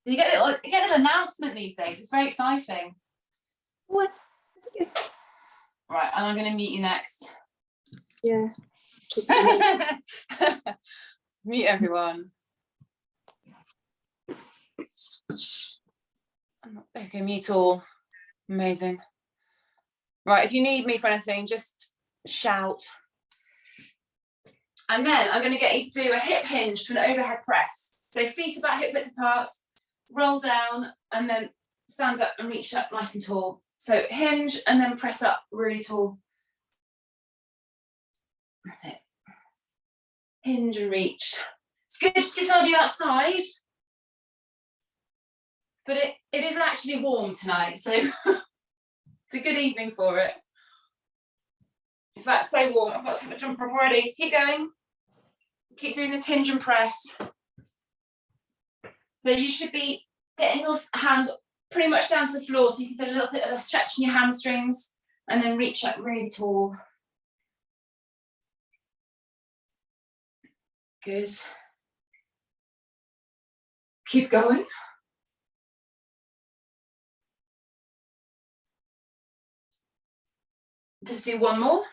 So you get a little announcement these days. It's very exciting. What? Right, and I'm going to mute you next. Yeah. Mute everyone. Okay, mute all. Amazing. Right, if you need me for anything, just shout. And then I'm going to get you to do a hip hinge to an overhead press. So feet about hip width apart, roll down, and then stand up and reach up nice and tall. So hinge and then press up really tall. That's it. Hinge and reach. It's good to see some of you outside, but it is actually warm tonight, so it's a good evening for it. In fact, so warm, I've got to have a jump off already. Keep going. Keep doing this hinge and press. So you should be getting your hands pretty much down to the floor, so you can feel a little bit of a stretch in your hamstrings and then reach up really tall. Good. Keep going. Just do one more.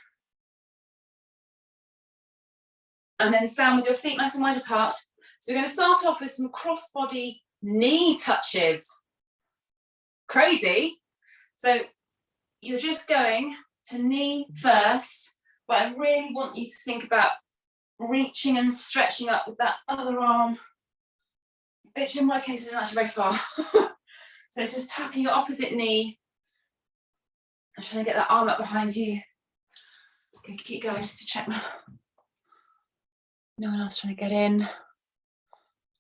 And then stand with your feet nice and wide apart. So we're going to start off with some crossbody knee touches. Crazy. So you're just going to knee first, but I really want you to think about reaching and stretching up with that other arm, which in my case isn't actually very far. So just tapping your opposite knee. I'm trying to get that arm up behind you. Okay, keep going just to check. No one else trying to get in.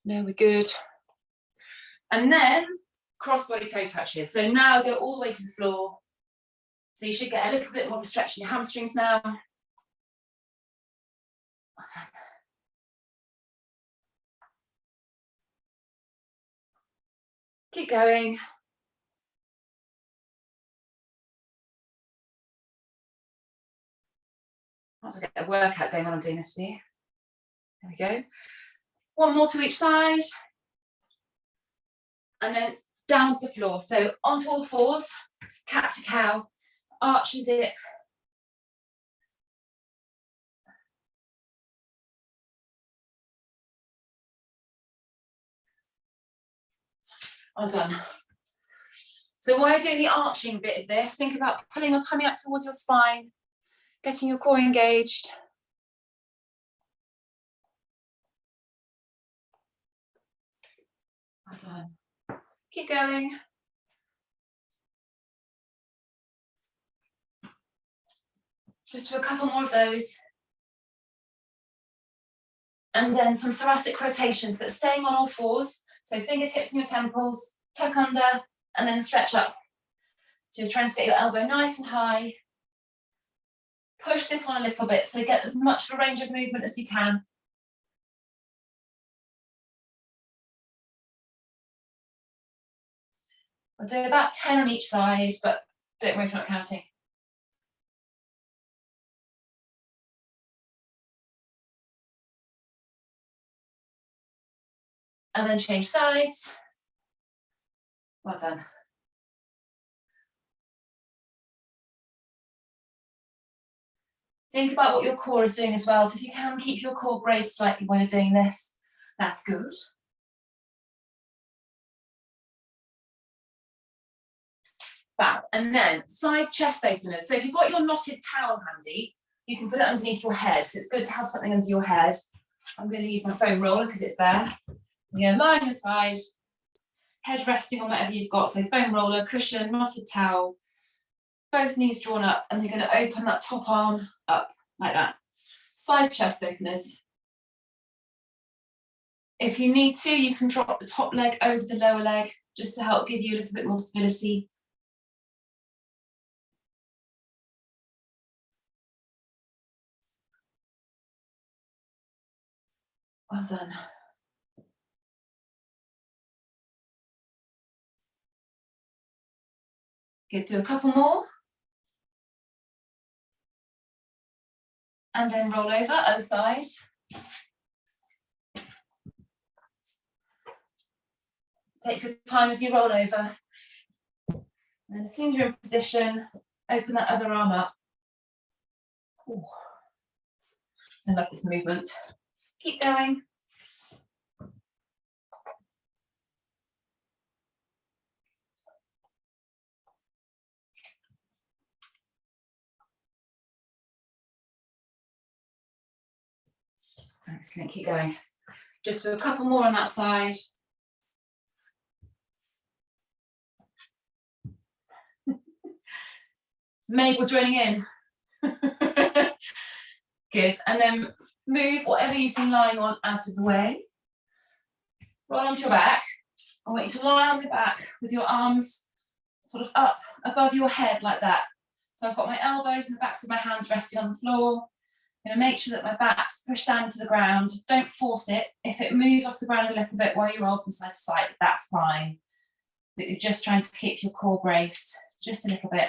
No, we're good. And then crossbody toe touches. So now go all the way to the floor. So you should get a little bit more of a stretch in your hamstrings now. Well done. Keep going. Once I get a workout going on, I'm doing this for you. There we go. One more to each side. And then down to the floor. So onto all fours, cat to cow, arch and dip. Well done. So while you're doing the arching bit of this, think about pulling your tummy up towards your spine, getting your core engaged. Well done. Keep going. Just do a couple more of those. And then some thoracic rotations, but staying on all fours. So fingertips in your temples, tuck under, and then stretch up. So you're trying to get your elbow nice and high. Push this one a little bit, so get as much of a range of movement as you can. We'll do about 10 on each side, but don't worry if you're not counting. And then change sides. Well done. Think about what your core is doing as well. So if you can keep your core braced slightly while you're doing this, that's good. Fab. And then side chest openers. So if you've got your knotted towel handy, you can put it underneath your head, because it's good to have something under your head. I'm going to use my foam roller because it's there. You're going to lie on your side, head resting on whatever you've got. So foam roller, cushion, knotted towel, both knees drawn up, and you're going to open that top arm up like that. Side chest openers. If you need to, you can drop the top leg over the lower leg just to help give you a little bit more stability. Well done. Good, do a couple more. And then roll over, other side. Take your time as you roll over. And as soon as you're in position, open that other arm up. Ooh. I love this movement. Keep going. Excellent, keep going. Just do a couple more on that side. Mabel joining in. Good, and then move whatever you've been lying on out of the way. Roll onto your back. I want you to lie on your back with your arms sort of up above your head like that. So I've got my elbows and the backs of my hands resting on the floor. I'm going to make sure that my back's pushed down to the ground. Don't force it. If it moves off the ground a little bit while you roll from side to side, that's fine. But you're just trying to keep your core braced just a little bit.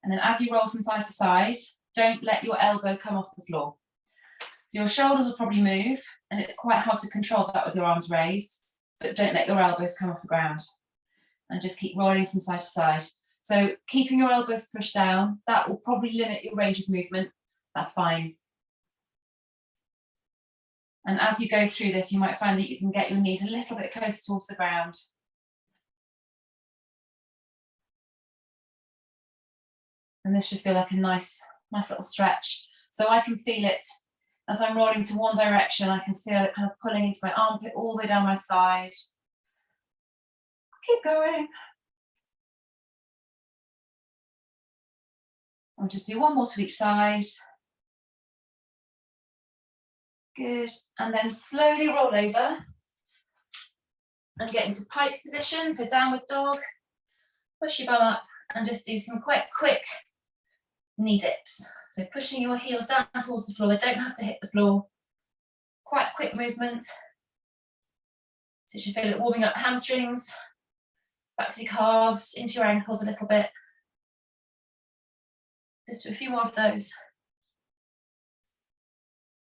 And then as you roll from side to side, don't let your elbow come off the floor. So your shoulders will probably move, and it's quite hard to control that with your arms raised, but don't let your elbows come off the ground. And just keep rolling from side to side. So keeping your elbows pushed down, that will probably limit your range of movement. That's fine. And as you go through this, you might find that you can get your knees a little bit closer towards the ground. And this should feel like a nice little stretch. So I can feel it as I'm rolling to one direction. I can feel it kind of pulling into my armpit all the way down my side. Keep going. I'll just do one more to each side. Good, and then slowly roll over and get into pike position, so downward dog. Push your bum up and just do some quite quick knee dips. So pushing your heels down towards the floor, they don't have to hit the floor. Quite quick movement. So you should feel it warming up hamstrings, back to your calves, into your ankles a little bit. Just do a few more of those.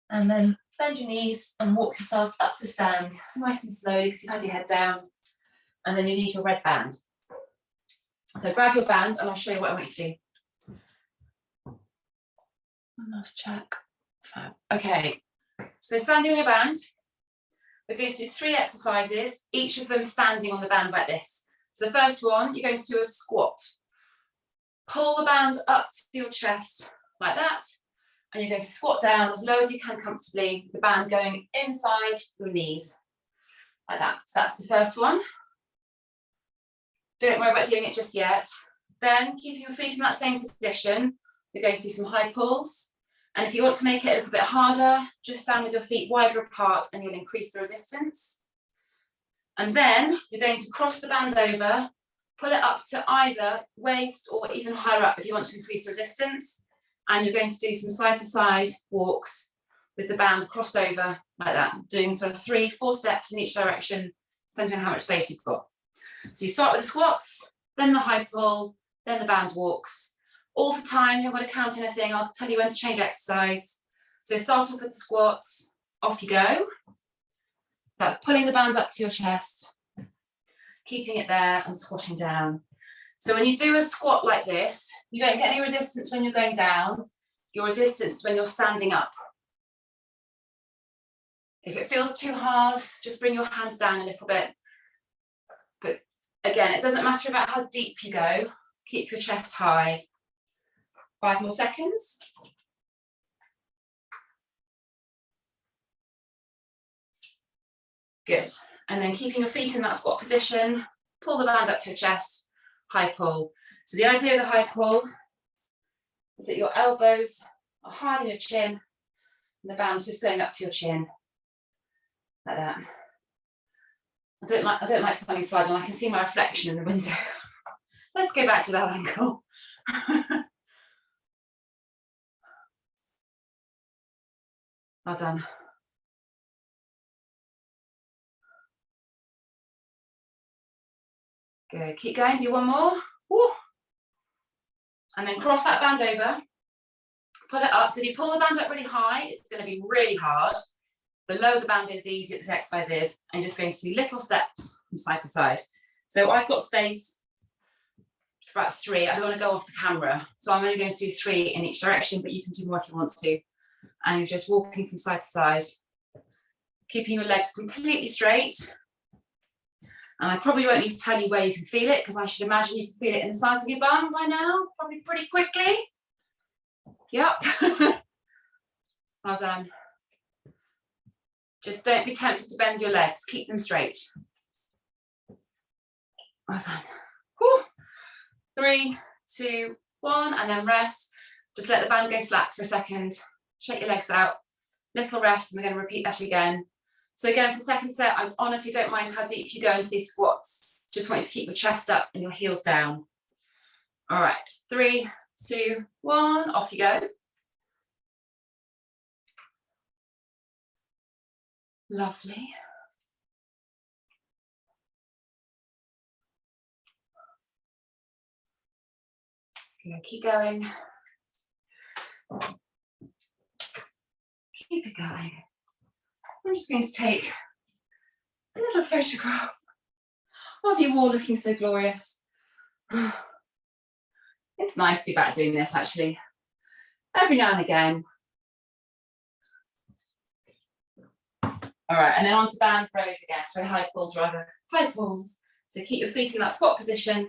And then bend your knees and walk yourself up to stand, nice and slowly because you've had your head down. And then you need your red band. So grab your band and I'll show you what I want you to do. One last check. Fab. Okay, so standing on your band, we're going to do 3 exercises, each of them standing on the band like this. So the first one, you're going to do a squat. Pull the band up to your chest like that. And you're going to squat down as low as you can comfortably, with the band going inside your knees, like that. So that's the first one. Don't worry about doing it just yet. Then, keeping your feet in that same position, we're going to do some high pulls. And if you want to make it a little bit harder, just stand with your feet wider apart and you'll increase the resistance. And then, you're going to cross the band over, pull it up to either waist or even higher up if you want to increase the resistance. And you're going to do some side-to-side walks with the band crossed over like that, doing sort of 3-4 steps in each direction, depending on how much space you've got. So you start with the squats, then the high pull, then the band walks. All for time, you haven't got to count anything. I'll tell you when to change exercise. So start off with the squats, off you go. So that's pulling the band up to your chest, keeping it there and squatting down. So when you do a squat like this, you don't get any resistance when you're going down. Your resistance is when you're standing up. If it feels too hard, just bring your hands down a little bit. But again, it doesn't matter about how deep you go. Keep your chest high. 5 more seconds. Good. And then keeping your feet in that squat position, pull the band up to your chest. High pull. So the idea of the high pull is that your elbows are higher than your chin and the band's just going up to your chin like that. I don't like standing side on. I can see my reflection in the window. Let's go back to that angle. Well done. Good, keep going, do one more. Woo. And then cross that band over, pull it up. So if you pull the band up really high, it's going to be really hard. The lower the band is, the easier this exercise is. And you're just going to do little steps from side to side. So I've got space for about 3. I don't want to go off the camera, so I'm only going to do 3 in each direction, but you can do more if you want to. And you're just walking from side to side, keeping your legs completely straight. And I probably won't need to tell you where you can feel it, because I should imagine you can feel it in the sides of your bum by now, probably pretty quickly. Yep. Well done. Just don't be tempted to bend your legs, keep them straight. Well done. Whew. 3, 2, 1, and then rest. Just let the band go slack for a second. Shake your legs out. Little rest, and we're going to repeat that again. So again, for the second set, I honestly don't mind how deep you go into these squats. Just want you to keep your chest up and your heels down. All right, 3, 2, 1, off you go. Lovely. Good, keep going. Keep it going. I'm just going to take a little photograph of you all looking so glorious. It's nice to be back doing this, actually. Every now and again. All right, and then on to band throws again. So high pulls rather, high pulls. So keep your feet in that squat position.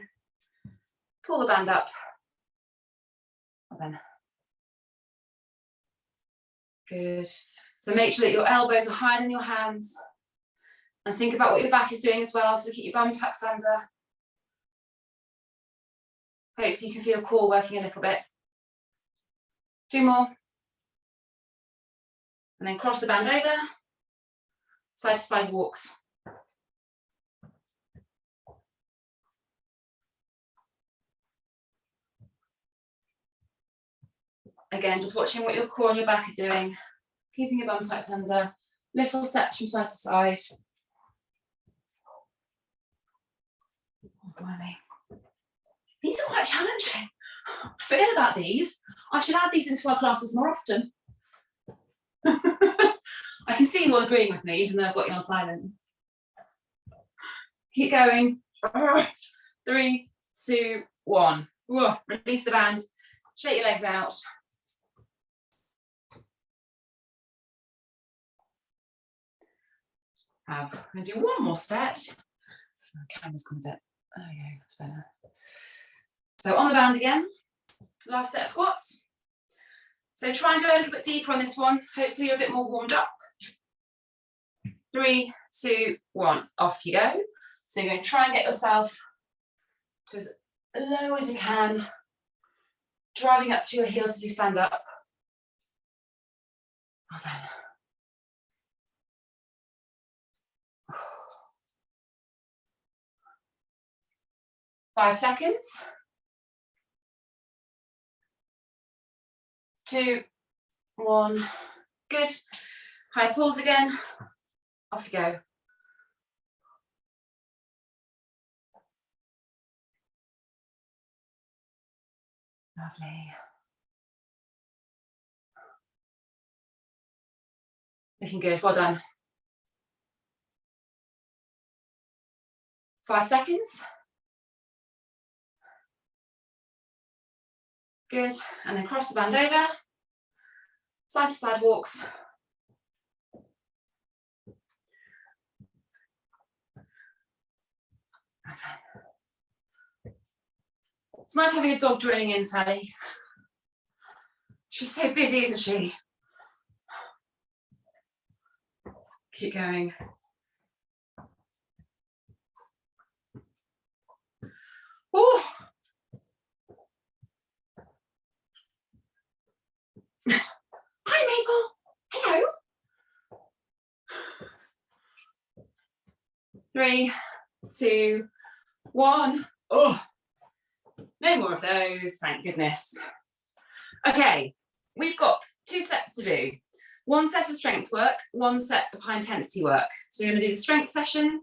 Pull the band up. And then. Good. So make sure that your elbows are higher than your hands. And think about what your back is doing as well. So keep your bum tucked under. Hopefully you can feel your core working a little bit. 2 more. And then cross the band over. Side to side walks. Again, just watching what your core and your back are doing. Keeping your bum tucked under. Little steps from side to side. Oh, blimey. These are quite challenging. Forget about these. I should add these into our classes more often. I can see you all agreeing with me, even though I've got you on silent. Keep going. 3, 2, 1. Whoa. Release the band. Shake your legs out. I'm going to do 1 more set. Oh, camera's gone a bit. There we go, that's better. So on the band again. Last set of squats. So try and go a little bit deeper on this one. Hopefully you're a bit more warmed up. 3, 2, 1, off you go. So you're going to try and get yourself to as low as you can, driving up through your heels as you stand up. Well done. 5 seconds. 2, 1. Good. High pulls again. Off you go. Lovely. Looking good. Well done. 5 seconds. Good. And then cross the band over. Side to side walks. It's nice having a dog drilling in, Sally. She's so busy, isn't she? Keep going. Oh. Hi, Mabel. Hello. 3, 2, 1. Oh, no more of those, thank goodness. Okay, we've got 2 sets to do. 1 set of strength work, 1 set of high intensity work. So we're going to do the strength session,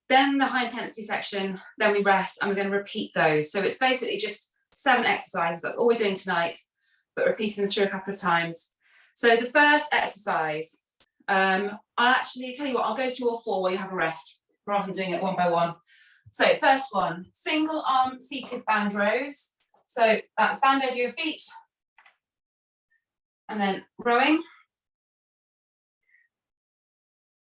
then the high intensity section, then we rest, and we're going to repeat those. So it's basically just 7 exercises. That's all we're doing tonight, but repeating them through a couple of times. So the first exercise, I'll actually tell you what, I'll go through all 4 while you have a rest. rather than doing it one by one. So first one, single arm seated band rows. So that's band over your feet and then rowing.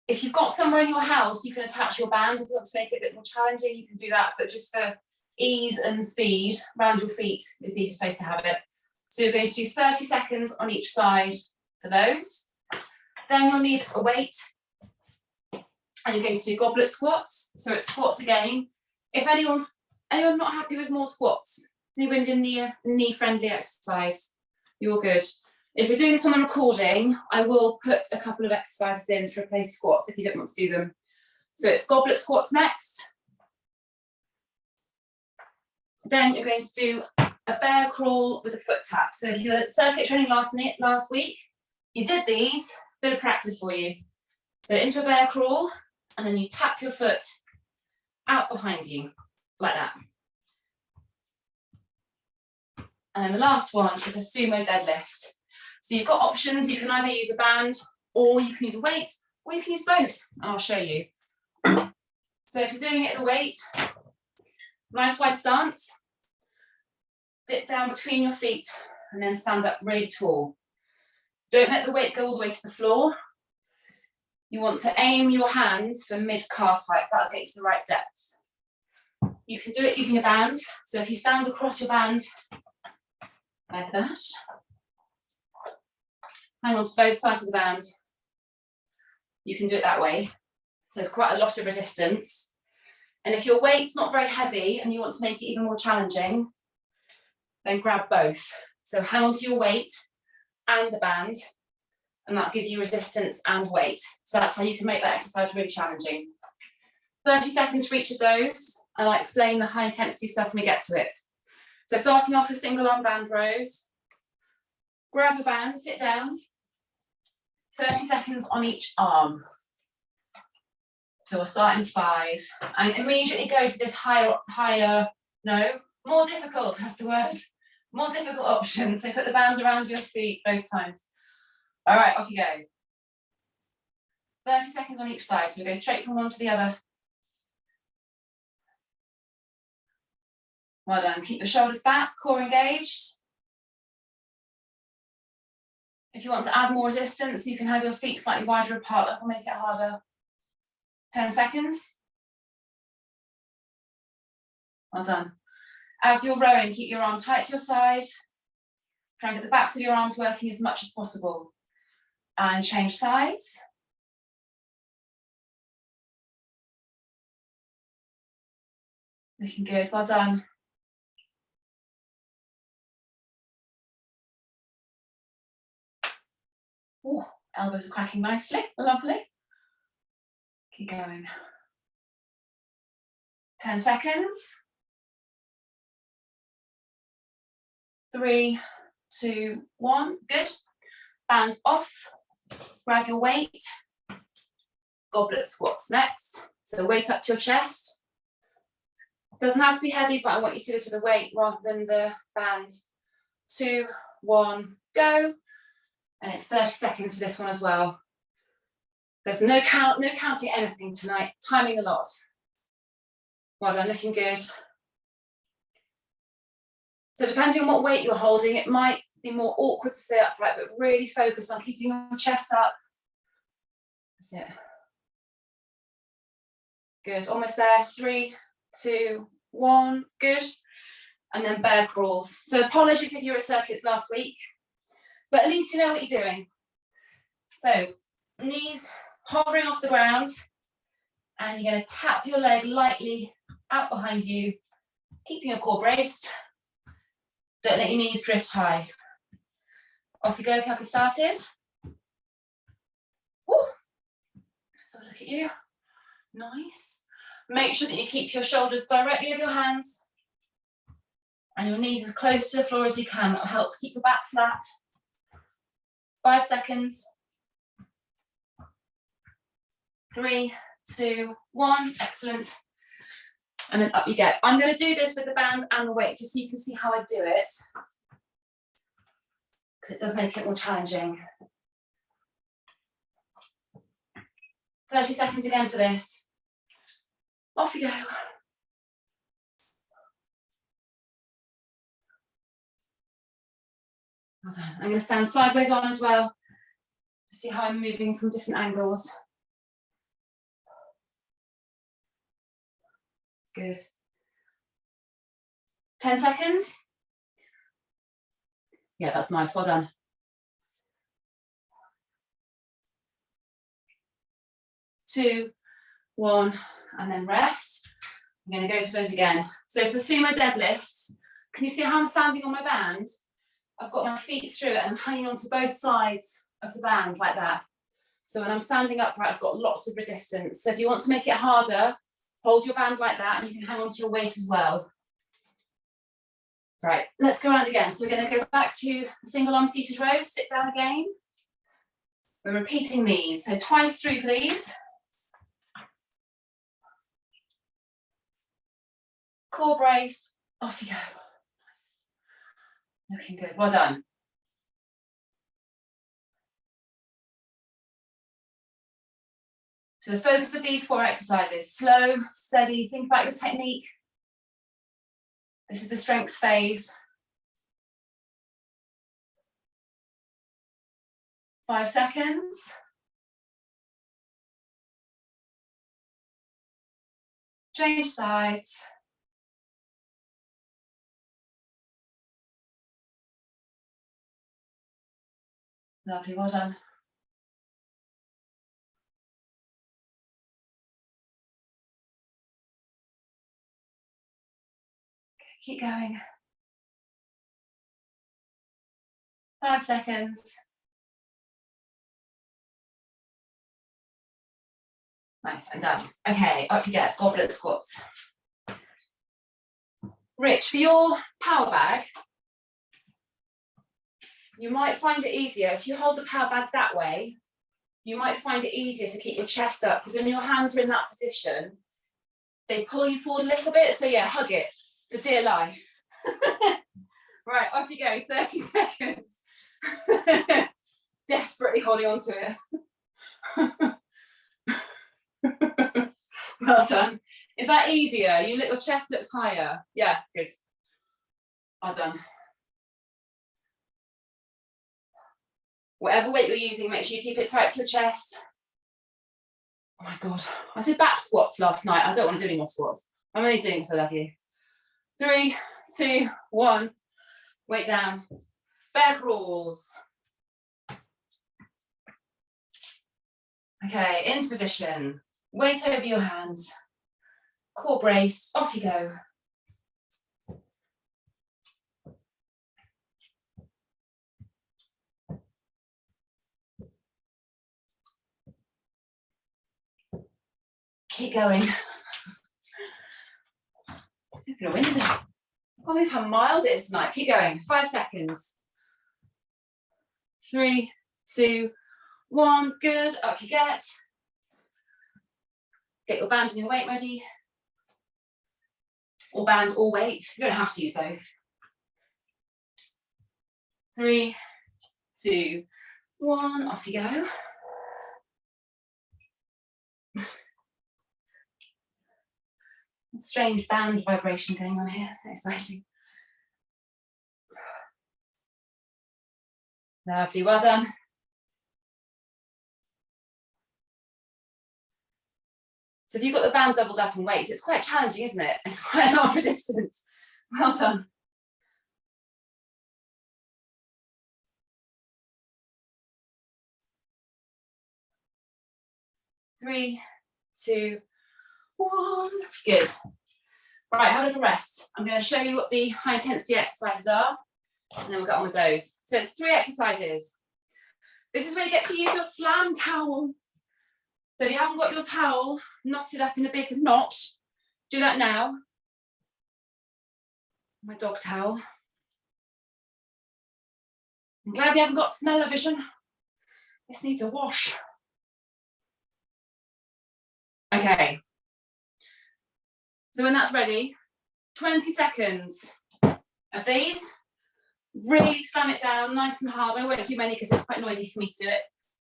If you've got somewhere in your house, you can attach your band. If you want to make it a bit more challenging, you can do that, but just for ease and speed, around your feet is the easiest place to have it. So you're going to do 30 seconds on each side for those. Then you'll need a weight, and you're going to do goblet squats. So it's squats again. If anyone's not happy with more squats, anybody need a knee-friendly exercise, you're good. If you're doing this on the recording, I will put a couple of exercises in to replace squats if you don't want to do them. So it's goblet squats next. Then you're going to do a bear crawl with a foot tap. So if you were at circuit training last week, you did these, bit of practice for you. So into a bear crawl, and then you tap your foot out behind you, like that. And then the last one is a sumo deadlift. So you've got options. You can either use a band, or you can use a weight, or you can use both, and I'll show you. So if you're doing it at the weight, nice wide stance, dip down between your feet, and then stand up really tall. Don't let the weight go all the way to the floor. You want to aim your hands for mid-calf height. That'll get you to the right depth. You can do it using a band. So if you stand across your band like that, hang on to both sides of the band, you can do it that way. So there's quite a lot of resistance. And if your weight's not very heavy and you want to make it even more challenging, then grab both. So hang on to your weight and the band, and that'll give you resistance and weight. So that's how you can make that exercise really challenging. 30 seconds for each of those, and I'll explain the high intensity stuff when we get to it. So starting off with single arm band rows, grab your band, sit down, 30 seconds on each arm. So we'll start in 5, and immediately go for this more difficult, that's the word, more difficult option. So put the bands around your feet both times. All right, off you go. 30 seconds on each side, so we go straight from one to the other. Well done, keep your shoulders back, core engaged. If you want to add more resistance, you can have your feet slightly wider apart, that will make it harder. 10 seconds. Well done. As you're rowing, keep your arm tight to your side. Try and get the backs of your arms working as much as possible. And change sides. Looking good, well done. Ooh, elbows are cracking nicely, lovely. Keep going. 10 seconds. 3, 2, 1, good. Band off, grab your weight. Goblet squats next. So weight up to your chest. Doesn't have to be heavy, but I want you to do this with the weight rather than the band. 2, 1, go. And it's 30 seconds for this one as well. There's no counting anything tonight, timing a lot. Well done, looking good. So depending on what weight you're holding, it might be more awkward to stay upright, but really focus on keeping your chest up. That's it. Good, almost there. 3, 2, 1, good. And then bear crawls. So apologies if you were at circuits last week, but at least you know what you're doing. So knees hovering off the ground, and you're going to tap your leg lightly out behind you, keeping your core braced. Don't let your knees drift high. Off you go if you haven't started. Woo. So look at you. Nice. Make sure that you keep your shoulders directly over your hands and your knees as close to the floor as you can. That'll help to keep your back flat. 5 seconds. 3, 2, 1. Excellent. And then up you get. I'm going to do this with the band and the weight just so you can see how I do it, because it does make it more challenging. 30 seconds again for this. Off you go. Well done. I'm going to stand sideways on as well. See how I'm moving from different angles. Good. 10 seconds. Yeah, that's nice. Well done. 2, 1, and then rest. I'm going to go through those again. So for the Sumo Deadlifts, can you see how I'm standing on my band? I've got my feet through it and I'm hanging onto both sides of the band like that. So when I'm standing upright, I've got lots of resistance. So if you want to make it harder, hold your band like that and you can hang onto your weight as well. Right, let's go around again. So we're going to go back to single arm seated row, sit down again. We're repeating these. So twice through, please. Core brace, off you go. Looking good, well done. So the focus of these 4 exercises, slow, steady, think about your technique. This is the strength phase. 5 seconds. Change sides. Lovely, well done. Keep going. 5 seconds. Nice, and done. Okay, up you get, goblet squats. Rich, for your power bag, you might find it easier, if you hold the power bag that way, you might find it easier to keep your chest up, because when your hands are in that position, they pull you forward a little bit, so yeah, hug it, for dear life. Right, off you go, 30 seconds. Desperately holding on to it. Well done. Is that easier? Your chest looks higher. Yeah, good. Well done. Whatever weight you're using, make sure you keep it tight to your chest. Oh my God, I did back squats last night. I don't want to do any more squats. I'm only doing this, I love you. 3, 2, 1. Weight down. Bear crawls. Okay, into position. Weight over your hands. Core brace, off you go. Keep going. It's a windy. I can't believe how mild it is tonight. Keep going. 5 seconds. 3, 2, 1. Good. Up you get. Get your band and your weight ready. Or band or weight. You don't have to use both. 3, 2, 1. Off you go. Strange band vibration going on here. It's so exciting. Lovely, well done. So if you've got the band doubled up in weights, it's quite challenging, isn't it? It's quite a lot of resistance. Well done. Three, 2, 1. Good. Right, have a little rest. I'm going to show you what the high intensity exercises are, and then we'll get on with those. So it's 3 exercises. This is where you get to use your slam towel. So if you haven't got your towel knotted up in a big knot, do that now. My dog towel. I'm glad we haven't got smell-o-vision. This needs a wash. Okay. So when that's ready, 20 seconds of these. Really slam it down, nice and hard. I won't do many because it's quite noisy for me to do it.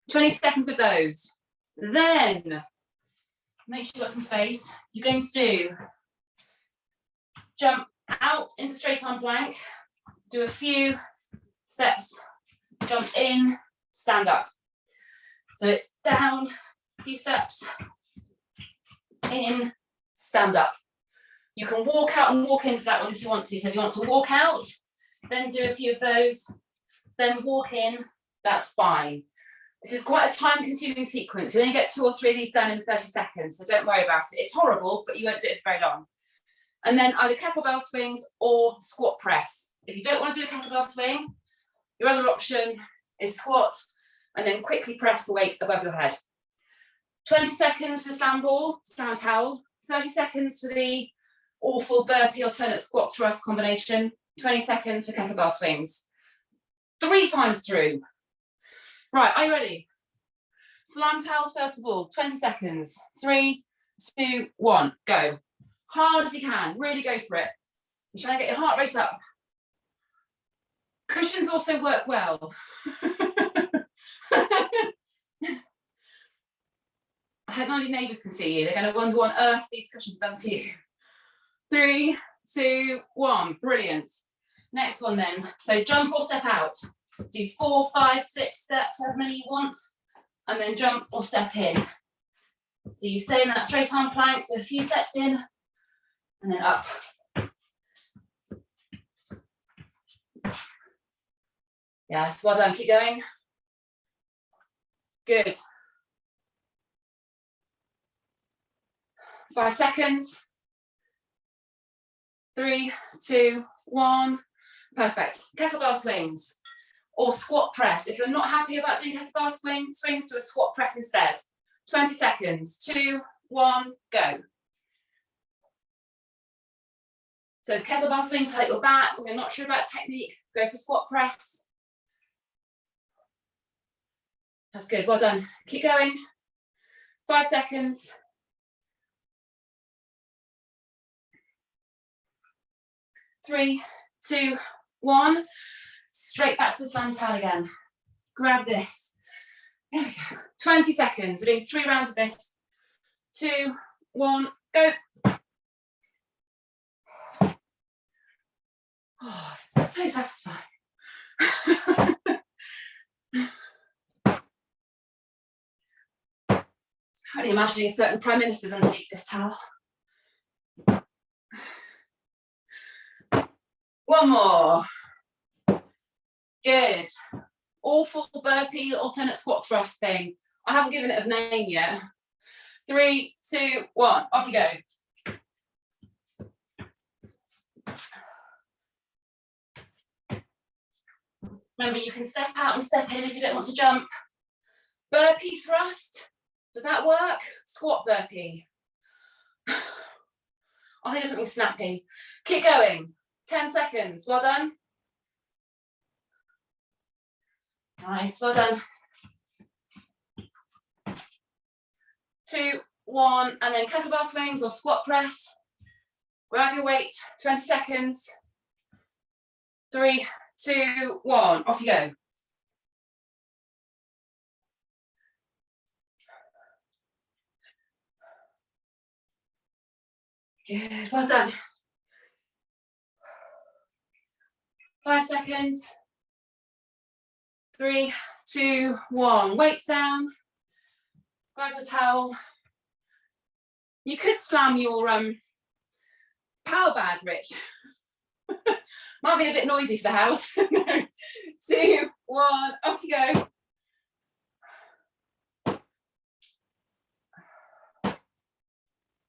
20 seconds of those. Then Make sure you've got some space. You're going to do jump out into straight arm plank, do a few steps, jump in, stand up. So it's down, a few steps, in, stand up. You can walk out and walk in for that one if you want to. So if you want to walk out, then do a few of those, then walk in, that's fine. This is quite a time-consuming sequence. You only get 2 or 3 of these done in 30 seconds, so don't worry about it. It's horrible, but you won't do it for very long. And then either kettlebell swings or squat press. If you don't want to do a kettlebell swing, your other option is squat and then quickly press the weights above your head. 20 seconds for the slam ball, slam towel. 30 seconds for the awful burpee alternate squat thrust combination. 20 seconds for kettlebell swings. 3 times through. Right, are you ready? Slam towels first of all, 20 seconds. 3, 2, 1, go. Hard as you can, really go for it. You're trying to get your heart rate up. Cushions also work well. I hope none of your neighbours can see you. They're going to wonder what on earth these cushions have done to you. 3, 2, 1, brilliant. Next one then. So jump or step out. Do 4, 5, 6 steps, as many you want, and then jump or step in. So you stay in that straight arm plank, do a few steps in, and then up. Yes, well done, keep going. Good. 5 seconds. 3, 2, 1. Perfect. Kettlebell swings or squat press. If you're not happy about doing kettlebell swings, do a squat press instead. 20 seconds. 2, 1, go. So kettlebell swings, hurt your back, or you're not sure about technique, go for squat press. That's good, well done. Keep going. 5 seconds. 3, 2, 1. Straight back to the slam towel again. Grab this. There we go. 20 seconds. We're doing 3 rounds of this. 2, 1, go. Oh, it's so satisfying. I'm only imagining certain prime ministers underneath this towel. One more. Good. Awful burpee alternate squat thrust thing. I haven't given it a name yet. 3, 2, 1, off you go. Remember, you can step out and step in if you don't want to jump. Burpee thrust. Does that work? Squat burpee. I think it's something snappy. Keep going. 10 seconds. Well done. Nice. Well done. 2, 1, and then kettlebell swings or squat press. Grab your weight. 20 seconds. 3, 2, 1. Off you go. Good, well done. 5 seconds. 3, 2, 1. Weights down. Grab your towel. You could slam your power bag, Rich. Might be a bit noisy for the house. 2, 1, off you go.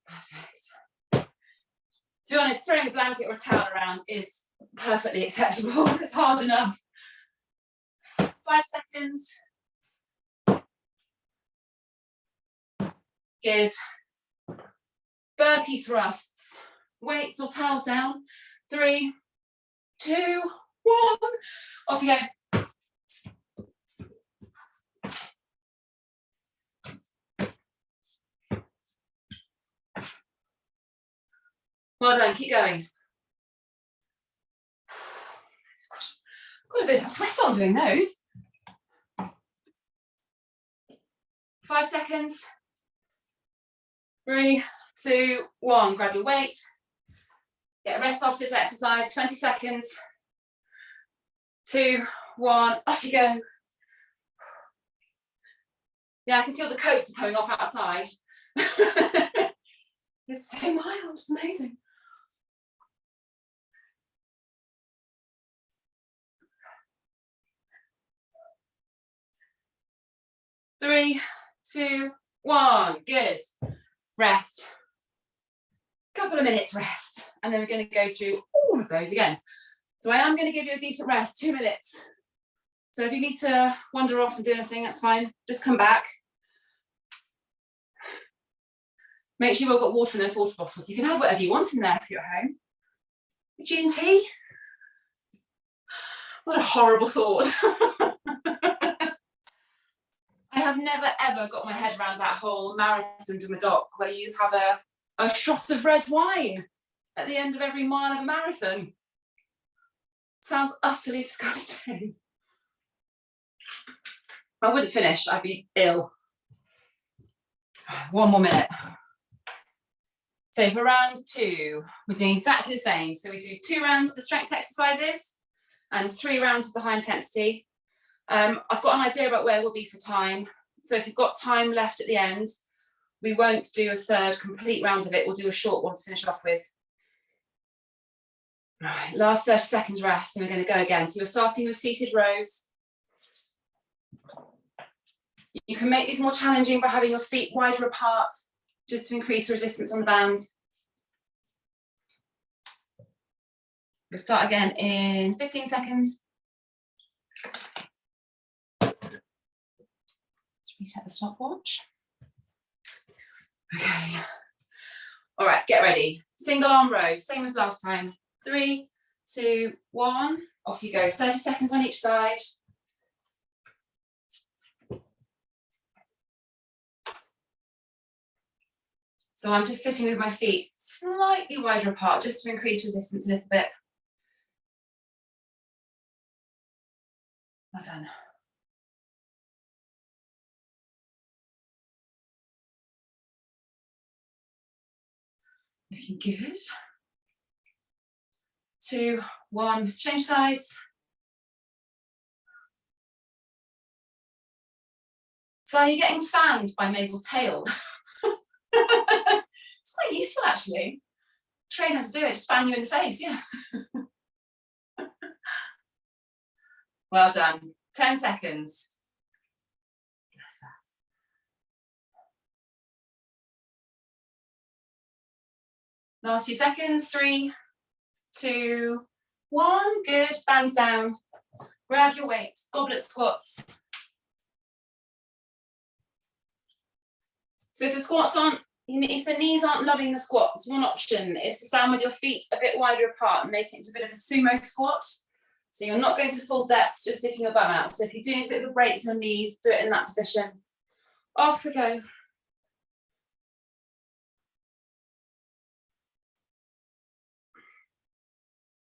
Perfect. To be honest, throwing a blanket or a towel around is perfectly acceptable. It's hard enough. 5 seconds. Good. Burpee thrusts. Weights or towels down. 3, 2, 1. Off you go. Well done, keep going. Got a bit of sweat on doing those. 5 seconds. 3, 2, 1. Grab your weight. Get a rest off this exercise, 20 seconds. 2, 1, off you go. Yeah, I can see all the coats are coming off outside. It's so mild, it's amazing. Three, 2, 1, good. Rest. Couple of minutes rest. And then we're going to go through all of those again. So I am going to give you a decent rest, 2 minutes. So if you need to wander off and do anything, that's fine. Just come back. Make sure you've got water in those water bottles. You can have whatever you want in there if you're at home. G&T? What a horrible thought. I have never ever got my head around that whole marathon to Madoc where you have a shot of red wine at the end of every mile of a marathon. Sounds utterly disgusting. I wouldn't finish, I'd be ill. 1 more minute. So for round 2, we're doing exactly the same. So we do 2 rounds of the strength exercises and 3 rounds of the high intensity. I've got an idea about where we'll be for time. So if you've got time left at the end, we won't do a third complete round of it. We'll do a short one to finish off with. All right, last 30 seconds rest, and we're going to go again. So you're starting with seated rows. You can make these more challenging by having your feet wider apart, just to increase resistance on the band. We'll start again in 15 seconds. Let's reset the stopwatch. Okay. All right, get ready. Single arm rows, same as last time. 3, 2, 1, off you go. 30 seconds on each side. So I'm just sitting with my feet slightly wider apart, just to increase resistance a little bit. Well done. Looking good. 2, 1, change sides. So are you getting fanned by Mabel's tail? It's quite useful actually. Train has to do it, just fan you in the face, yeah. Well done. 10 seconds. Last few seconds. 3, 2, 1. Good. Bands down. Grab your weight. Goblet squats. So if the squats aren't, if the knees aren't loving the squats, one option is to stand with your feet a bit wider apart and make it into a bit of a sumo squat. So you're not going to full depth, just sticking your bum out. So if you do need a bit of a break from your knees, do it in that position. Off we go.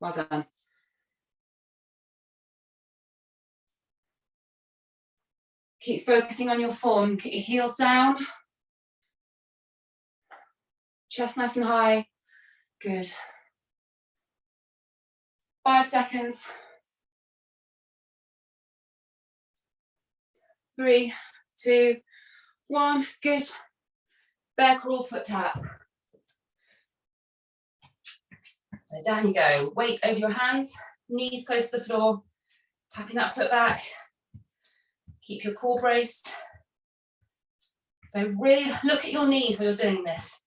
Well done. Keep focusing on your form. Get your heels down. Chest nice and high. Good. 5 seconds. 3, 2, 1. Good. Bear crawl, foot tap. So down you go. Weight over your hands. Knees close to the floor. Tapping that foot back. Keep your core braced. So really look at your knees when you're doing this.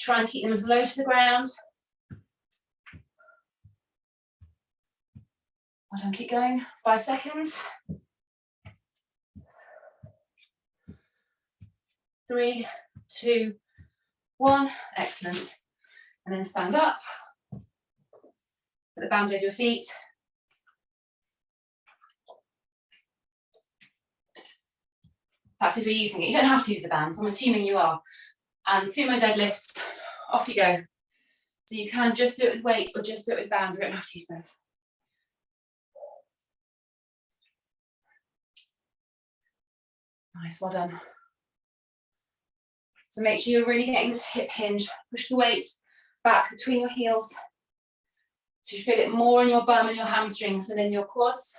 Try and keep them as low to the ground. Well done, keep going. 5 seconds. 3, 2, 1. Excellent. And then stand up. Put the band over your feet. That's if you're using it. You don't have to use the bands. I'm assuming you are. And Sumo Deadlifts, off you go. So you can just do it with weight or just do it with band. You don't have to use both. Nice, well done. So make sure you're really getting this hip hinge. Push the weight back between your heels. So you feel it more in your bum and your hamstrings than in your quads.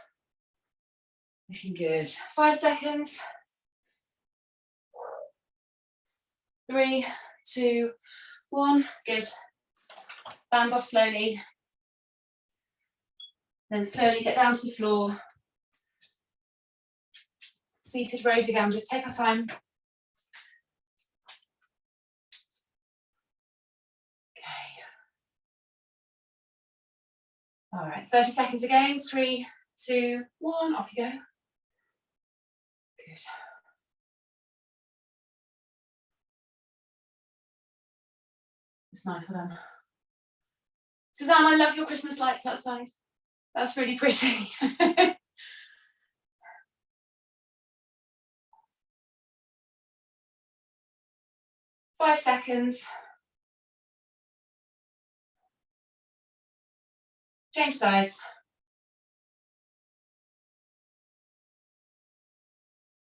Looking good. 5 seconds. 3, 2, 1. Good. Band off slowly. Then slowly get down to the floor. Seated rows again, just take our time. Okay. All right, 30 seconds again. 3, 2, 1, off you go. Good. It's nice, well done. Suzanne, I love your Christmas lights outside. That's really pretty. 5 seconds. Change sides.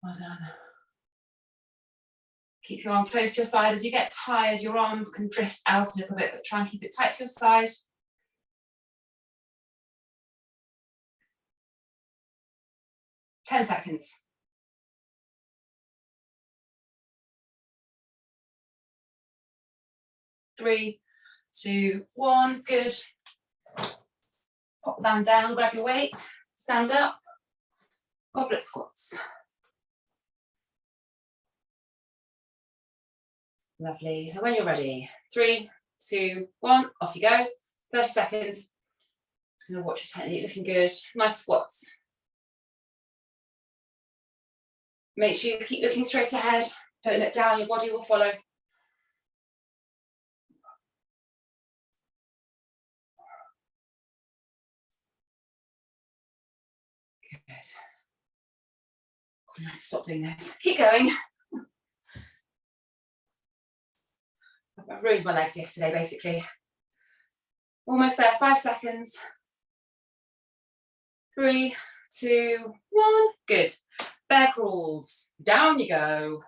Well done. Keep your arm close to your side. As you get tired, your arm can drift out a little bit, but try and keep it tight to your side. 10 seconds. 3, 2, 1, good. Pop the band down, grab your weight, stand up. Goblet squats. Lovely. So when you're ready, 3, 2, 1, off you go. 30 seconds. Just going to watch your technique, looking good. Nice squats. Make sure you keep looking straight ahead. Don't look down, your body will follow. Good. I'm going to stop doing this. Keep going. I ruined my legs yesterday, basically. Almost there, 5 seconds. 3, 2, 1, good. Bear crawls, down you go.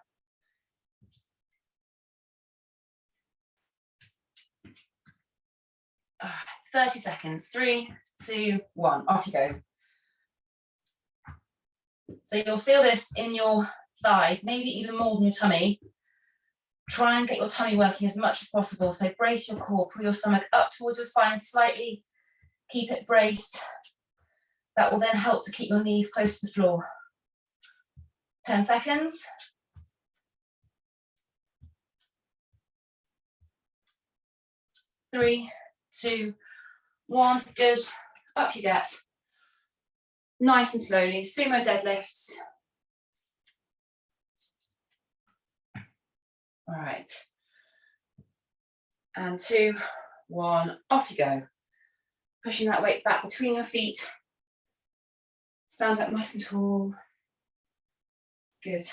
All right, 30 seconds, 3, 2, 1, off you go. So you'll feel this in your thighs, maybe even more than your tummy. Try and get your tummy working as much as possible. So brace your core, pull your stomach up towards your spine slightly, keep it braced. That will then help to keep your knees close to the floor. 10 seconds. 3, 2, 1, good. Up you get. Nice and slowly, Sumo Deadlifts. All right. And 2, 1, off you go. Pushing that weight back between your feet. Stand up nice and tall. Good.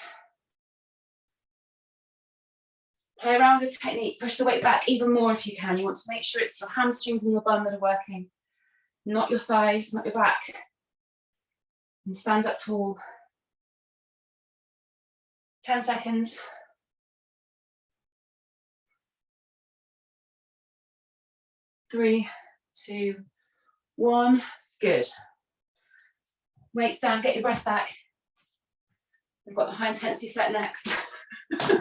Play around with the technique. Push the weight back even more if you can. You want to make sure it's your hamstrings and your bum that are working, not your thighs, not your back. And stand up tall. 10 seconds. 3, 2, 1, good. Weights down, get your breath back. We've got the high intensity set next. Does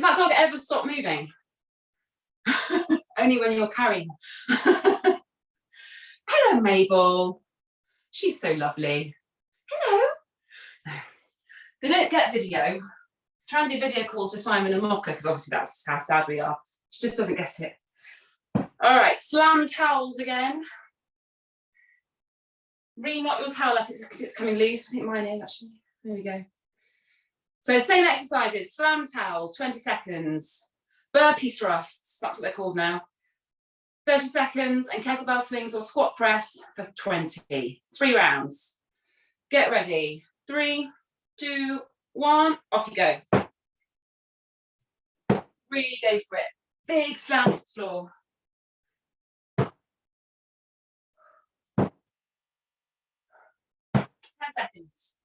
that dog ever stop moving? Only when you're carrying. Hello, Mabel. She's so lovely. Hello. They don't get video. Try and do video calls with Simon and Mocha, because obviously that's how sad we are. She just doesn't get it. All right, slam towels again. Re-knot your towel up if it's coming loose. I think mine is actually. There we go. So same exercises, slam towels, 20 seconds. Burpee thrusts, that's what they're called now. 30 seconds, and kettlebell swings or squat press for 20. 3 rounds. Get ready. 3, 2, 1, off you go. Really go for it. Big slam to the floor. 10 seconds.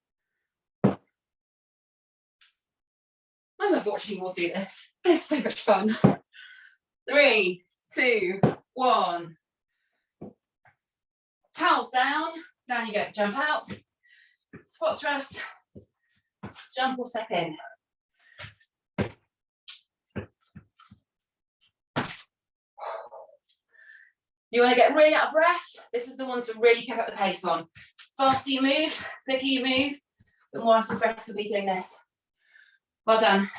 I love watching you all do this. It's so much fun. 3, 2, 1. Towels down. Down you go. Jump out. Squat thrust. Jump or step in. You want to get really out of breath. This is the one to really pick up the pace on. Faster you move, quicker you move, the more out of breath you'll be doing this. Well done.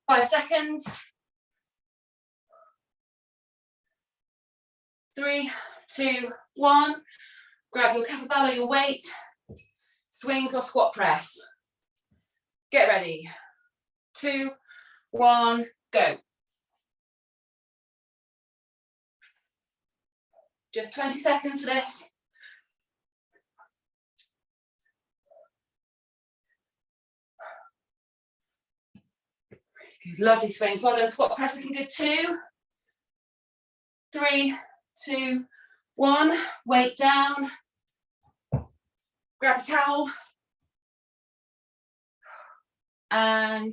5 seconds. 3, 2, 1. Grab your kettlebell or your weight. Swings or squat press. Get ready. 2, 1, go. Just 20 seconds for this. Good, lovely swings. Well done. Squat press looking good. 2, 3, 2, 1. Weight down. Grab a towel. And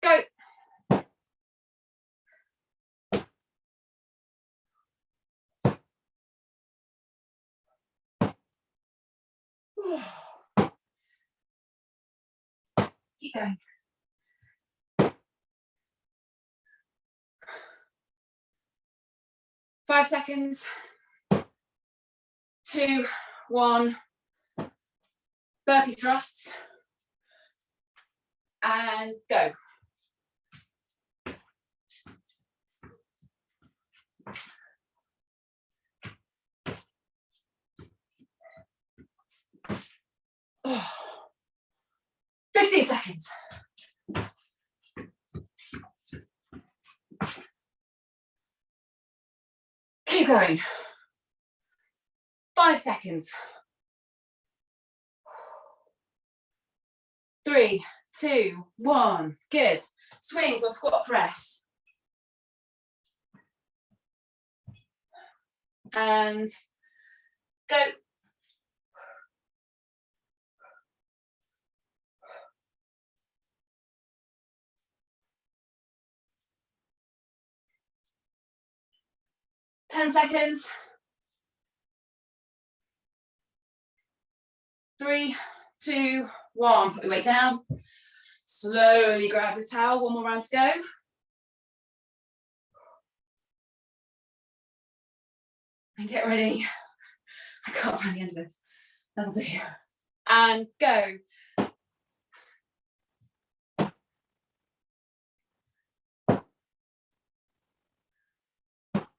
go. Keep going. Five seconds. 2, 1. Burpee thrusts. And go. Oh. 15 seconds. Keep going. 5 seconds. 3, 2, 1. Good. Swings or squat press. And go. Ten seconds. 3, 2, 1. Put your weight down. Slowly grab your towel. One more round to go. And get ready. I can't find the end of this. That'll do. And go.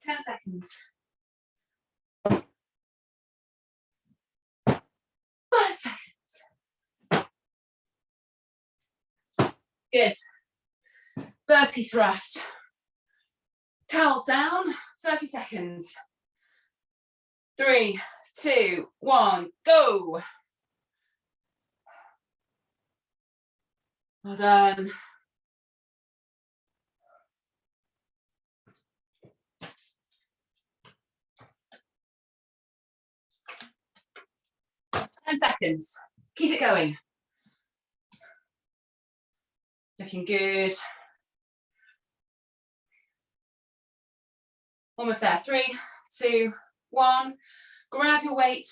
Ten seconds. 5 seconds. Good. Burpee thrust. Towels down. 30 seconds. 3, 2, 1, go. Well done. Ten seconds. Keep it going. Looking good. Almost there. 3, 2, 1. Grab your weight.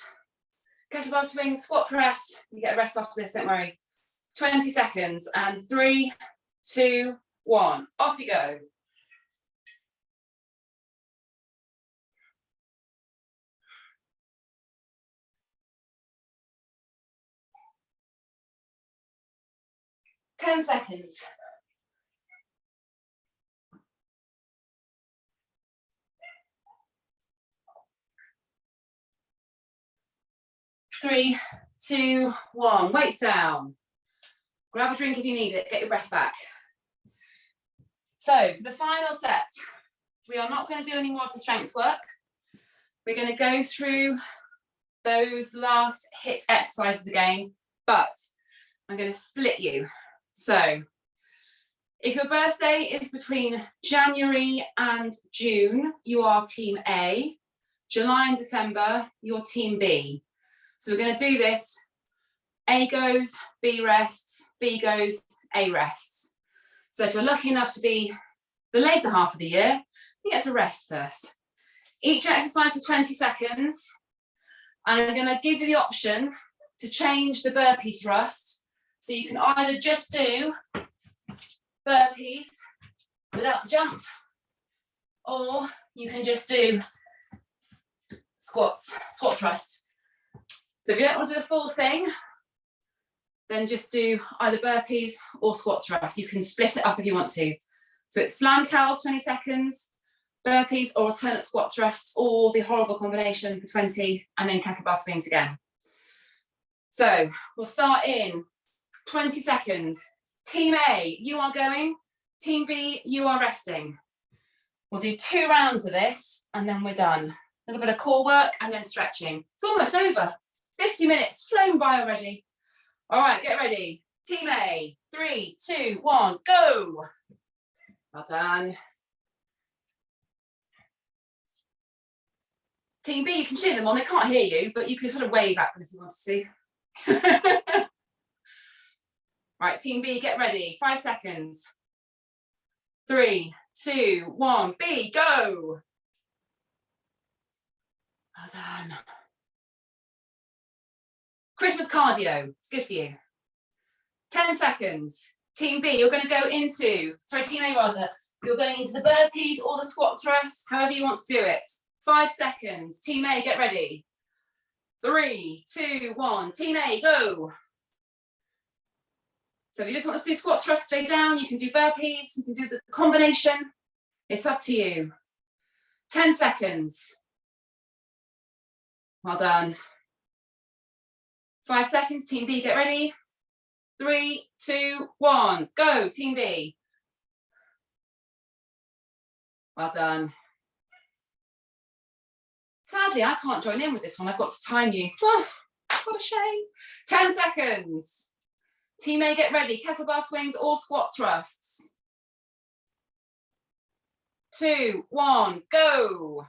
Kettlebell swings, squat press. You get a rest after this, don't worry. 20 seconds. And 3, 2, 1. Off you go. Ten seconds. 3, 2, 1. Weights down. Grab a drink if you need it. Get your breath back. So for the final set, we are not going to do any more of the strength work. We're going to go through those last HIIT exercises again, but I'm going to split you. So if your birthday is between January and June, you are team A. July and December, you're team B. So we're going to do this A goes, B rests, B goes, A rests. So if you're lucky enough to be the later half of the year, you get to rest first. Each exercise for 20 seconds. I'm going to give you the option to change the burpee thrust. So you can either just do burpees without the jump, or you can just do squat thrusts. So if you don't want to do the full thing, then just do either burpees or squat thrusts. You can split it up if you want to. So it's slam towels, 20 seconds, burpees or alternate squat thrusts, or the horrible combination for 20, and then kettlebell swings again. So we'll start in 20 seconds. Team A, you are going. Team B, you are resting. We'll do 2 rounds of this, and then we're done. A little bit of core work and then stretching. It's almost over. 50 minutes, flown by already. All right, get ready. Team A, 3, 2, 1, go. Well done. Team B, you can cheer them on. They can't hear you, but you can sort of wave at them if you wanted to. Right, Team B, get ready. 5 seconds. 3, 2, 1, B, go. Well done. Christmas cardio, it's good for you. 10 seconds. Team B, you're going to go into, sorry, Team A rather, you're going into the burpees or the squat thrusts, however you want to do it. 5 seconds. Team A, get ready. 3, 2, 1. Team A, go. So if you just want to do squat thrusts, stay down. You can do burpees. You can do the combination. It's up to you. 10 seconds. Well done. 5 seconds. Team B, get ready. 3, 2, 1. Go, Team B. Well done. Sadly, I can't join in with this one. I've got to time you. Oh, what a shame. 10 seconds. Team A, get ready. Kettlebell swings or squat thrusts. 2, 1, go.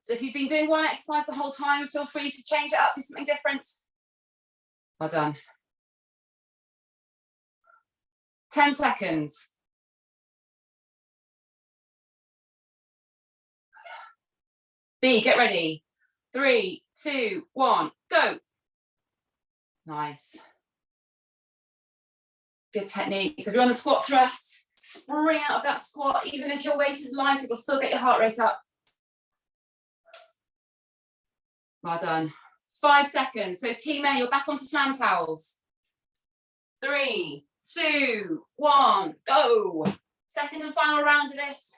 So if you've been doing one exercise the whole time, feel free to change it up, do something different. Well done. 10 seconds. B, get ready. 3, 2, 1, go. Nice. Good technique. So if you're on the squat thrusts, spring out of that squat. Even if your weight is light, it will still get your heart rate up. Well done. 5 seconds. So Team A, you're back onto slam towels. 3, 2, 1, go. Second and final round of this.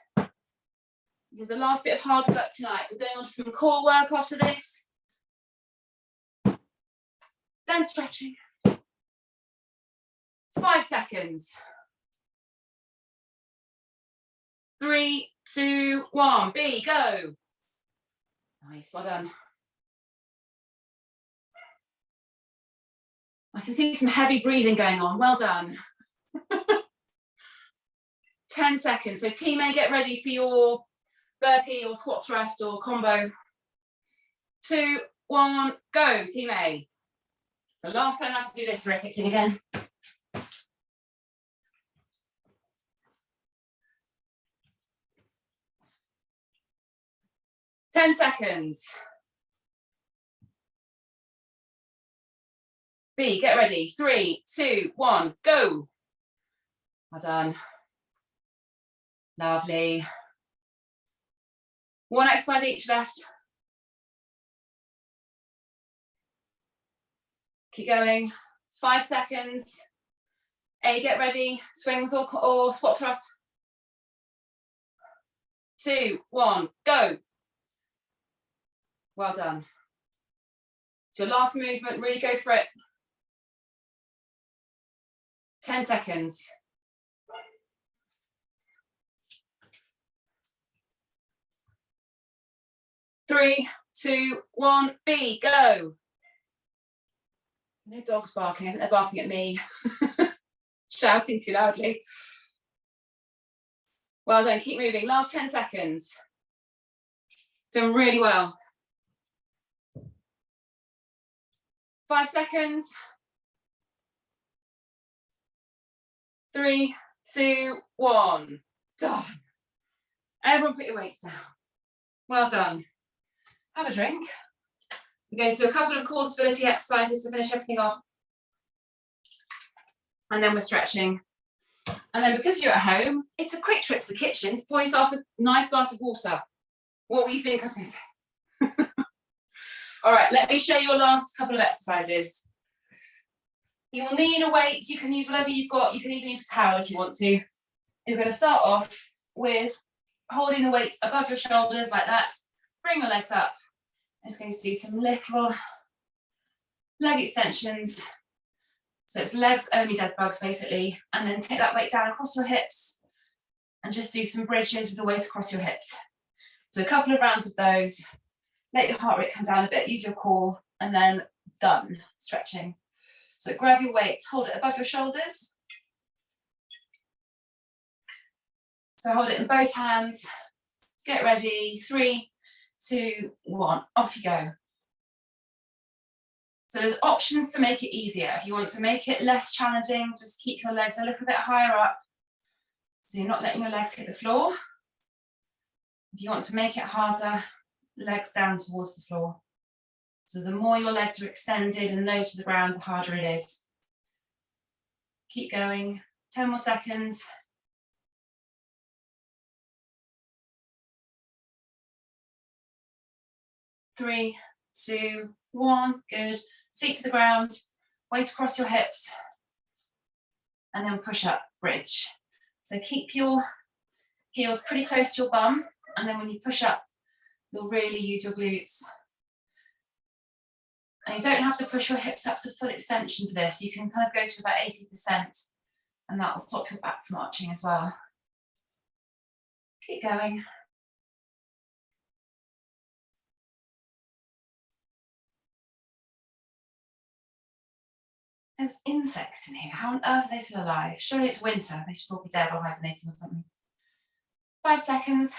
This is the last bit of hard work tonight. We're going on to some core work after this. Then stretching. 5 seconds. 3, 2, 1, B, go. Nice, well done. I can see some heavy breathing going on. Well done. 10 seconds. So Team A, get ready for your burpee or squat thrust or combo. 2, 1, go, Team A. So last time I have to do this very quickly again. Ten seconds. B, get ready. 3, 2, 1, go. Well done. Lovely. One exercise each left. Keep going. 5 seconds. A, get ready. Swings or squat thrust. 2, 1, go. Well done. So your last movement, really go for it. 10 seconds. 3, 2, 1, B, go. No dogs barking. I think they're barking at me. Shouting too loudly. Well done, keep moving. Last 10 seconds. Doing really well. 5 seconds. 3, 2, 1. Done. Everyone put your weights down. Well done. Have a drink. We're going to do a couple of core stability exercises to finish everything off. And then we're stretching. And then because you're at home, it's a quick trip to the kitchen to pour yourself a nice glass of water. What will you think I was going to say? All right, let me show you your last couple of exercises. You will need a weight. You can use whatever you've got. You can even use a towel if you want to. You're going to start off with holding the weight above your shoulders like that. Bring your legs up. I'm just going to do some little leg extensions. So it's legs only, dead bugs basically. And then take that weight down across your hips and just do some bridges with the weight across your hips. So a couple of rounds of those. Let your heart rate come down a bit, use your core, and then done, stretching. So grab your weight, hold it above your shoulders. So hold it in both hands. Get ready, 3, 2, 1, off you go. So there's options to make it easier. If you want to make it less challenging, just keep your legs a little bit higher up. So you're not letting your legs hit the floor. If you want to make it harder, legs down towards the floor. So the more your legs are extended and low to the ground, the harder it is. Keep going, 10 more seconds. Three, 2, 1, good. Feet to the ground, weight across your hips, and then push up, bridge. So keep your heels pretty close to your bum, and then when you push up, you'll really use your glutes. And you don't have to push your hips up to full extension for this. You can kind of go to about 80%, and that will stop your back from arching as well. Keep going. There's insects in here. How on earth are they still alive? Surely it's winter. They should all be dead or hibernating or something. 5 seconds.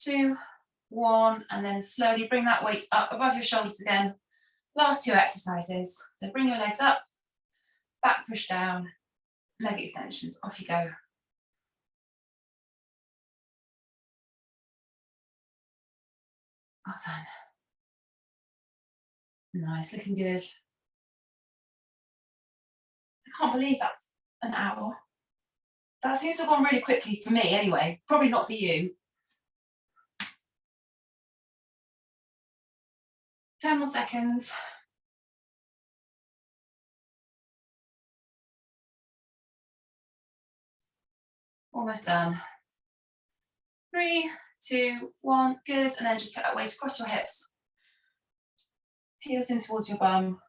2, 1, and then slowly bring that weight up above your shoulders again. Last 2 exercises. So bring your legs up, back push down, leg extensions, off you go. Well done. Nice, looking good. I can't believe that's an hour. That seems to have gone really quickly for me anyway. Probably not for you. 10 more seconds. Almost done. 3, 2, 1, good. And then just take that weight across your hips. Heels in towards your bum.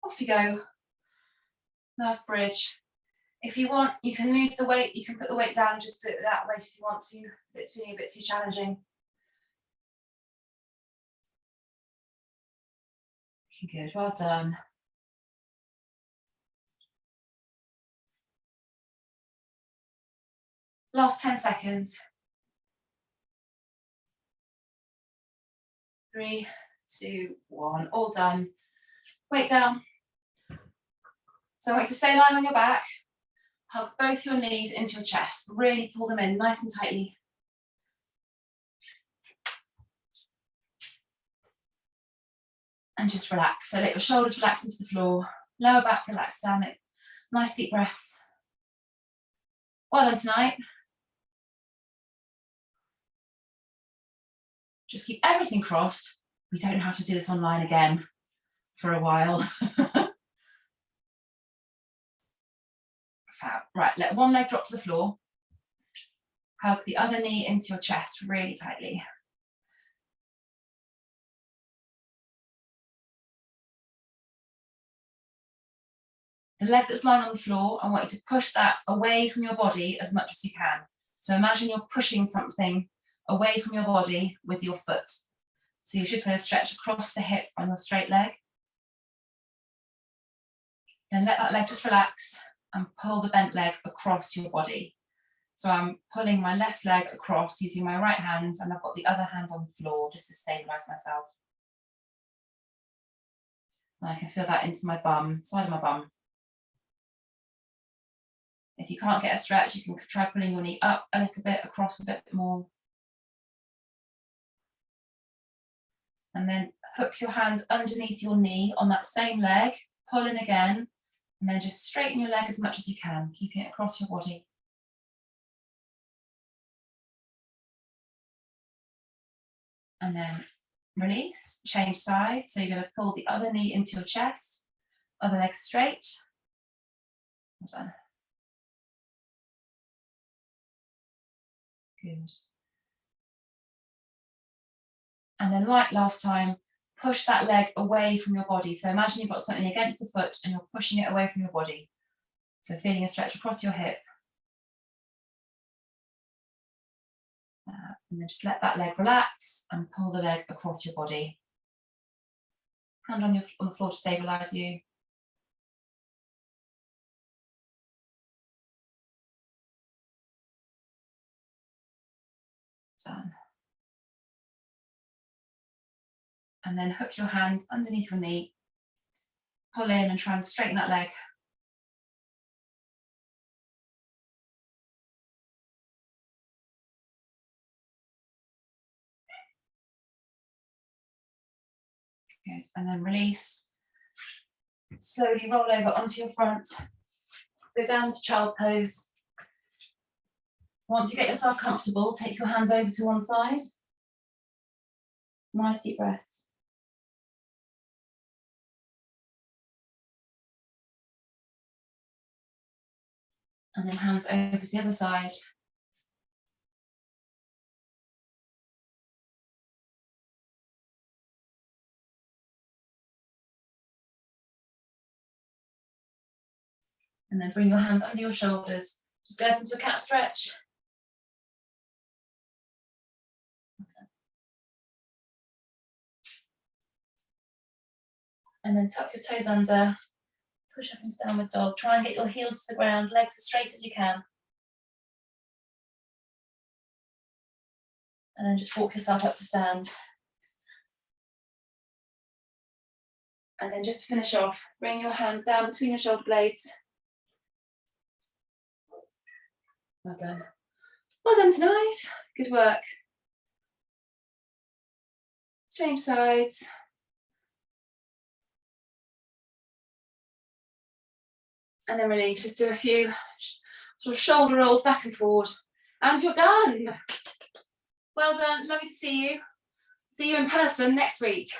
Off you go. Last bridge. If you want, you can lose the weight. You can put the weight down and just do it that weight if you want to. If it's feeling a bit too challenging. Good, well done. Last 10 seconds. 3, 2, 1, all done. Weight down. So I want you to stay lying on your back. Hug both your knees into your chest. Really pull them in nice and tightly. And just relax. So let your shoulders relax into the floor. Lower back relax down it. Nice deep breaths. Well done tonight. Just keep everything crossed. We don't have to do this online again for a while. Fab. Right, let one leg drop to the floor. Hug the other knee into your chest really tightly. The leg that's lying on the floor, I want you to push that away from your body as much as you can. So imagine you're pushing something away from your body with your foot. So you should put a stretch across the hip on your straight leg. Then let that leg just relax and pull the bent leg across your body. So I'm pulling my left leg across using my right hand, and I've got the other hand on the floor just to stabilize myself. And I can feel that into my bum, side of my bum. If you can't get a stretch, you can try pulling your knee up a little bit, across a bit more. And then hook your hand underneath your knee on that same leg, pull in again, and then just straighten your leg as much as you can, keeping it across your body. And then release, change sides. So you're going to pull the other knee into your chest, other leg straight. Well done. Good. And then like last time, push that leg away from your body. So imagine you've got something against the foot and you're pushing it away from your body. So feeling a stretch across your hip. And then just let that leg relax and pull the leg across your body. Hand on the floor to stabilize you. Done. And then hook your hand underneath your knee, pull in and try and straighten that leg. Good, and then release. Slowly roll over onto your front, go down to child pose. Once you get yourself comfortable, take your hands over to one side. Nice deep breaths. And then hands over to the other side. And then bring your hands under your shoulders. Just go into a cat stretch. And then tuck your toes under. Push up into downward dog. Try and get your heels to the ground, legs as straight as you can. And then just walk yourself up to stand. And then just to finish off, bring your hand down between your shoulder blades. Well done. Well done tonight. Good work. Change sides. And then release. Just do a few sort of shoulder rolls back and forward. And you're done. Well done. Lovely to see you. See you in person next week.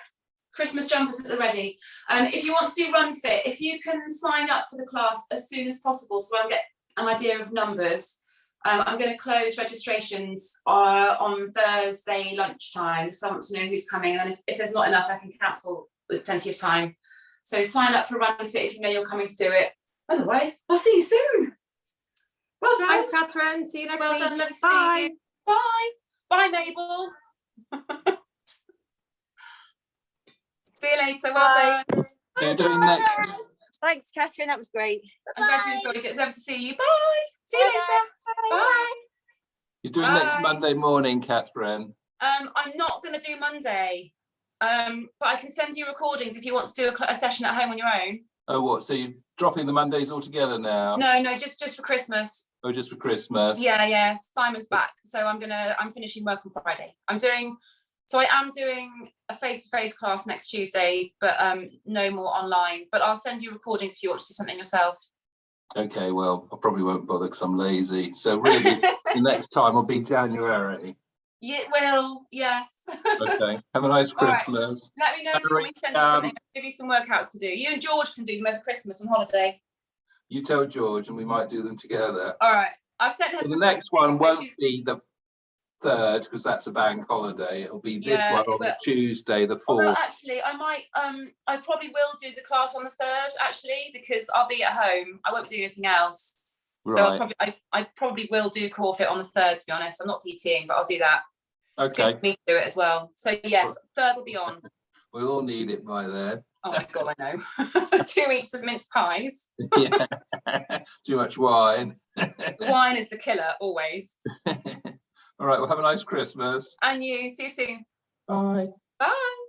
Christmas jumpers at the ready. If you want to do Run Fit, if you can sign up for the class as soon as possible so I get an idea of numbers. I'm going to close registrations on Thursday lunchtime, so I want to know who's coming, and then if there's not enough, I can cancel with plenty of time. So sign up for Run Fit if you know you're coming to do it. Otherwise, I'll see you soon. Well done. Thanks, Catherine. See you next week. Done. Lovely to Bye. see you. Bye. Bye, Mabel. See you later. Well done. You're doing next. Thanks, Catherine. That was great. I'm glad you enjoyed it. It's lovely to see you. Bye. See you later. Bye. You're doing next Monday morning, Catherine. I'm not going to do Monday, but I can send you recordings if you want to do a session at home on your own. Oh, what? So you're dropping the Mondays altogether now? No, just for Christmas. Oh, just for Christmas? Yeah. Simon's back, so I'm finishing work on Friday. I am doing a face-to-face class next Tuesday, but no more online. But I'll send you recordings if you want to do something yourself. Okay, well, I probably won't bother because I'm lazy. So really, the next time will be January. Yeah, well, yes. Okay, have a nice Christmas. Right. Let me know if you want me to send you something. I'll give you some workouts to do. You and George can do them over Christmas on holiday. You tell George and we might do them together. All right. I've sent her So some the next one so won't be the 3rd because that's a bank holiday. It'll be this one on the Tuesday, the 4th. Although actually, I probably will do the class on the 3rd actually because I'll be at home. I won't be doing anything else. Right. So I probably will do core fit on the 3rd, to be honest. I'm not PTing, but I'll do that. Okay. It's good for me to do it as well. So yes, 3rd will be on. We'll all need it by then. Oh my God, I know. 2 weeks of minced pies. Yeah. Too much wine. Wine is the killer, always. All right, well, have a nice Christmas. And you. See you soon. Bye. Bye.